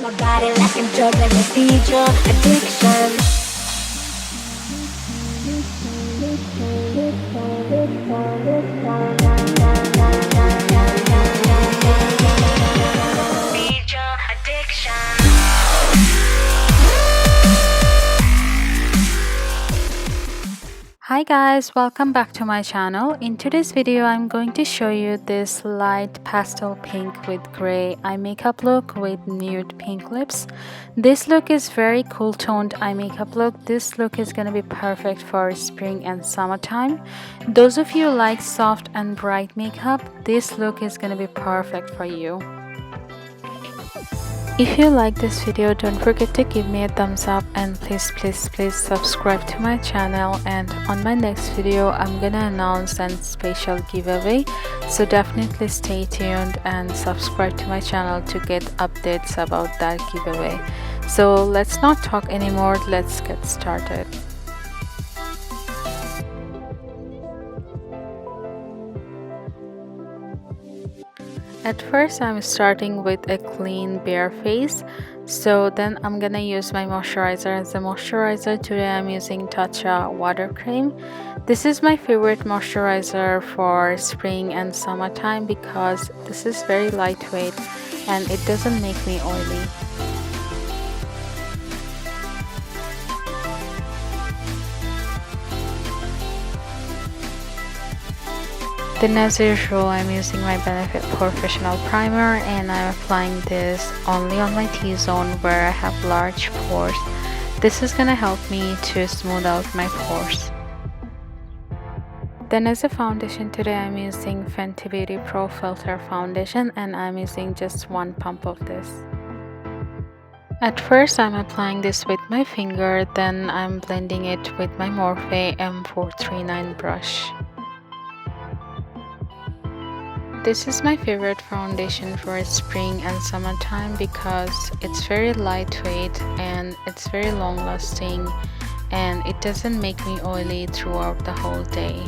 My body like a drug, let me feed your addiction. Feed your addiction. Hi guys, welcome back to my channel. In today's video, I'm going to show you this light pastel pink with gray eye makeup look with nude pink lips. This look is very cool toned eye makeup look. This look is going to be perfect for spring and summertime. Those of you who like soft and bright makeup, this look is going to be perfect for you. If you like this video, don't forget to give me a thumbs up and please subscribe to my channel, and on my next video I'm gonna announce a special giveaway, so definitely stay tuned and subscribe to my channel to get updates about that giveaway. So let's not talk anymore, let's get started. At first, I'm starting with a clean bare face, so then I'm gonna use my moisturizer. As a moisturizer, today I'm using Tarte water cream. This is my favorite moisturizer for spring and summertime because this is very lightweight and it doesn't make me oily. Then as usual, I'm using my Benefit Professional Primer and I'm applying this only on my T-zone where I have large pores. This is gonna help me to smooth out my pores. Then as a foundation, today I'm using Fenty Beauty Pro Filter Foundation and I'm using just one pump of this. At first, I'm applying this with my finger, then I'm blending it with my Morphe M439 brush. This is my favorite foundation for spring and summertime because it's very lightweight and it's very long lasting and it doesn't make me oily throughout the whole day.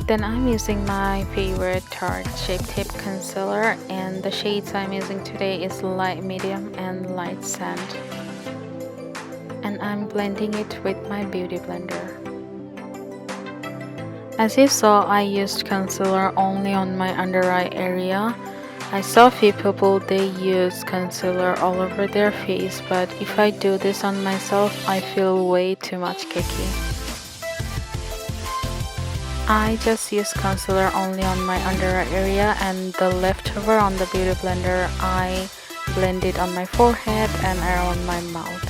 Then I'm using my favorite Tarte Shaptape concealer, and the shades I'm using today is light medium and light sand. And I'm blending it with my beauty blender. As you saw, I used concealer only on my under eye area. I saw a few people, they use concealer all over their face, but if I do this on myself, I feel way too much cakey. I just use concealer only on my under eye area, and the leftover on the beauty blender, I blend it on my forehead and around my mouth.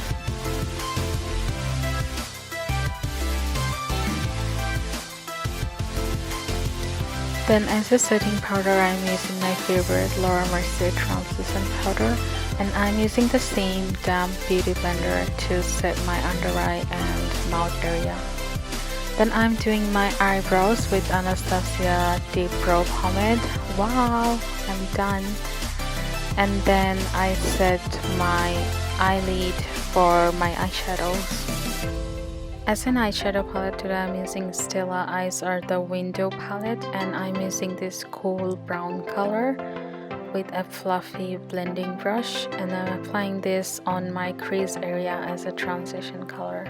Then as a setting powder, I'm using my favorite Laura Mercier translucent powder, and I'm using the same damp beauty blender to set my under eye and mouth area. Then I'm doing my eyebrows with Anastasia Deep Brow Pomade. Wow, I'm done. And then I set my eyelid for my eyeshadows. As an eyeshadow palette, today I'm using Stila Eyes or the Window palette, and I'm using this cool brown color with a fluffy blending brush, and I'm applying this on my crease area as a transition color.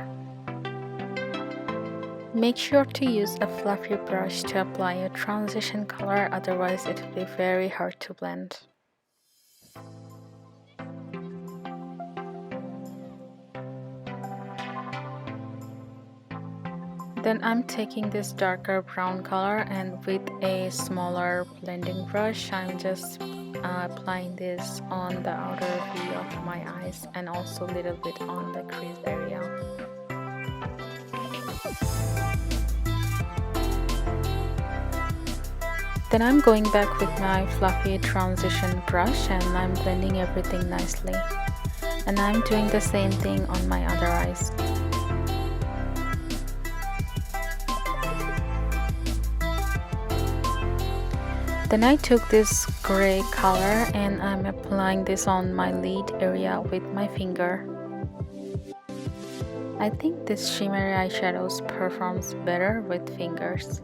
Make sure to use a fluffy brush to apply a transition color, otherwise it will be very hard to blend. Then I'm taking this darker brown color, and with a smaller blending brush, I'm just applying this on the outer V of my eyes and also a little bit on the crease area. Then I'm going back with my fluffy transition brush and I'm blending everything nicely. And I'm doing the same thing on my other eyes. Then I took this gray color and I'm applying this on my lid area with my finger. I think this shimmery eyeshadows performs better with fingers.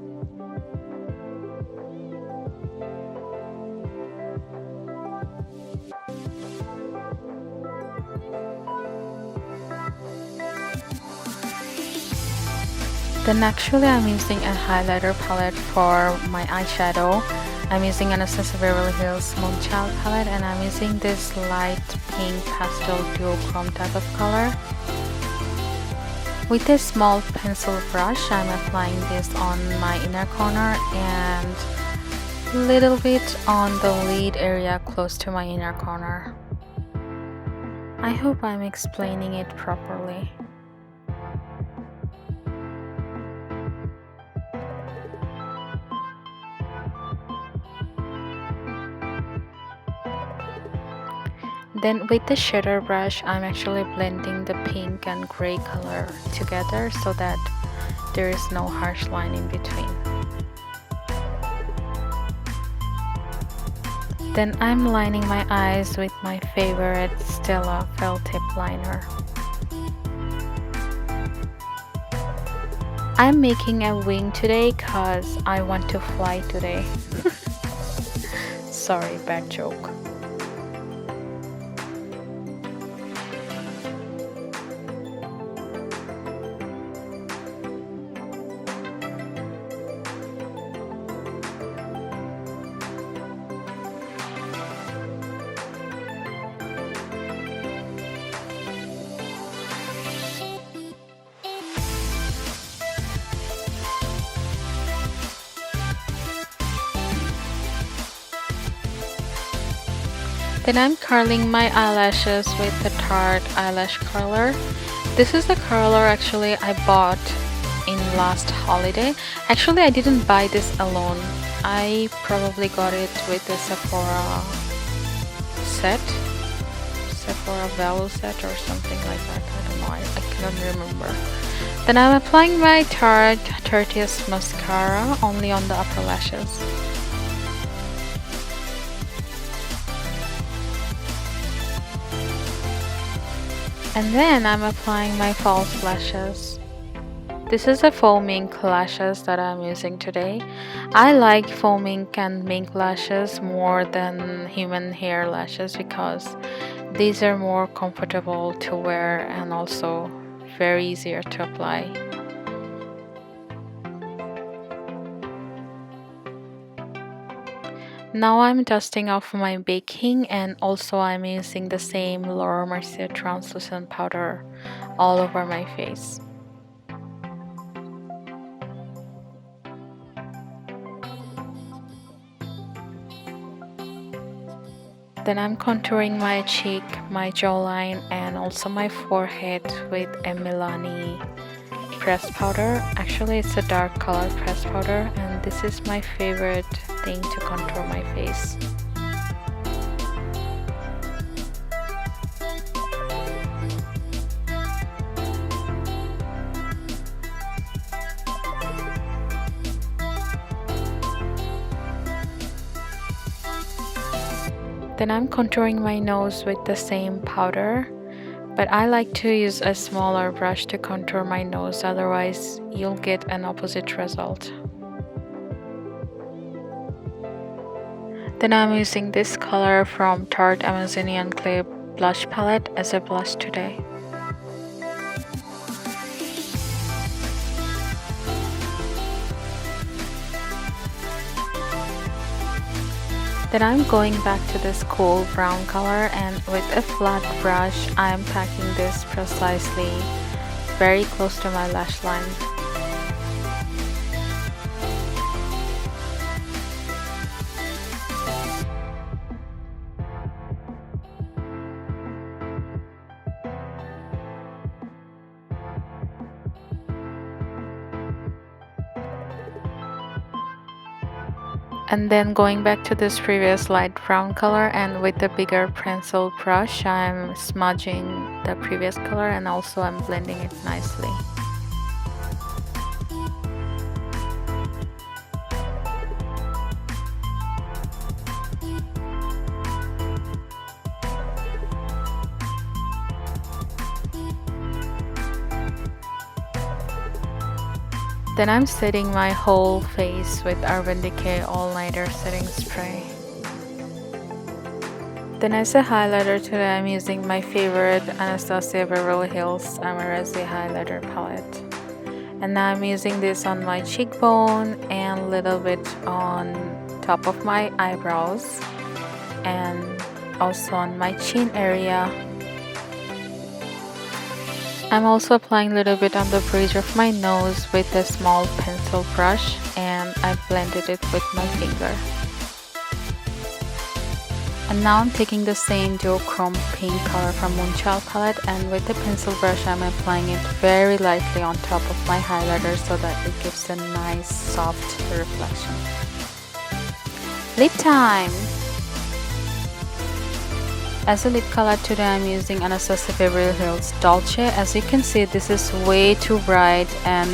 Then actually I'm using a highlighter palette for my eyeshadow. I'm using Anastasia Beverly Hills Moonchild palette, and I'm using this light pink pastel duochrome type of color. With a small pencil brush, I'm applying this on my inner corner and a little bit on the lid area close to my inner corner. I hope I'm explaining it properly. Then with the shader brush, I'm actually blending the pink and gray color together so that there is no harsh line in between. Then I'm lining my eyes with my favorite Stila felt tip liner. I'm making a wing today cause I want to fly today. Sorry, bad joke. Then I'm curling my eyelashes with the Tarte eyelash curler. This is the curler actually I bought in last holiday. Actually, I didn't buy this alone. I probably got it with the Sephora set, Sephora value set or something like that. I don't know, I cannot remember. Then I'm applying my Tarte's mascara only on the upper lashes. And then I'm applying my false lashes. This is a faux mink lashes that I'm using today. I like faux mink and mink lashes more than human hair lashes because these are more comfortable to wear and also very easier to apply. Now I'm dusting off my baking, and also I'm using the same Laura Mercier translucent powder all over my face. Then I'm contouring my cheek, my jawline, and also my forehead with a Milani pressed powder. Actually, it's a dark color pressed powder, and this is my favorite thing to contour my face. Then I'm contouring my nose with the same powder, but I like to use a smaller brush to contour my nose, otherwise you'll get an opposite result. Then I'm using this color from Tarte Amazonian Clay blush palette as a blush today. Then I'm going back to this cool brown color, and with a flat brush I'm packing this precisely very close to my lash line. And then going back to this previous light brown color, and with the bigger pencil brush I'm smudging the previous color, and also I'm blending it nicely. Then I'm setting my whole face with Urban Decay All Nighter Setting Spray. Then as a highlighter today, I'm using my favorite Anastasia Beverly Hills Amerzy highlighter palette. And now I'm using this on my cheekbone and a little bit on top of my eyebrows and also on my chin area. I'm also applying a little bit on the bridge of my nose with a small pencil brush, and I blended it with my finger. And now I'm taking the same duochrome pink color from Moonchild palette, and with the pencil brush I'm applying it very lightly on top of my highlighter so that it gives a nice soft reflection. Lip time! As a lip color today, I'm using Anastasia Beverly Hills Dolce. As you can see, this is way too bright and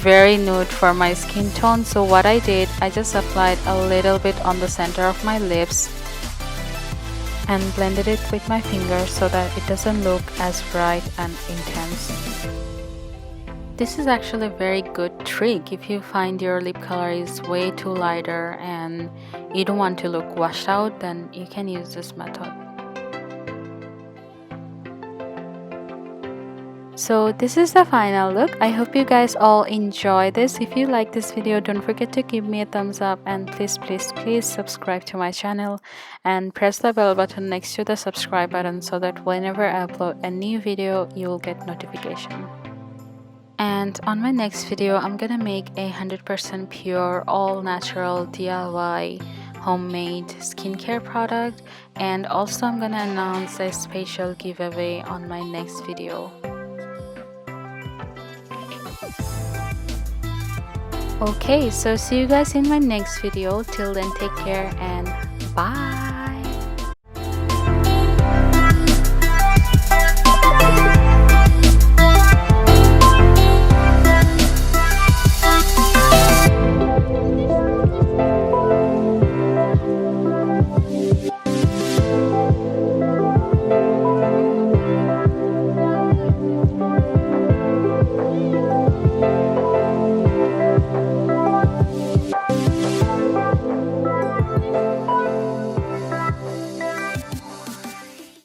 very nude for my skin tone. So what I did, I just applied a little bit on the center of my lips and blended it with my finger so that it doesn't look as bright and intense. This is actually a very good trick if you find your lip color is way too lighter and you don't want to look washed out, then you can use this method. So this is the final look. I hope you guys all enjoy this. If you like this video, don't forget to give me a thumbs up, and please subscribe to my channel and press the bell button next to the subscribe button so that whenever I upload a new video, you will get notification. And on my next video, I'm gonna make a 100% pure, all natural DIY homemade skincare product, and also I'm gonna announce a special giveaway on my next video. Okay, so see you guys in my next video. Till then, take care and bye.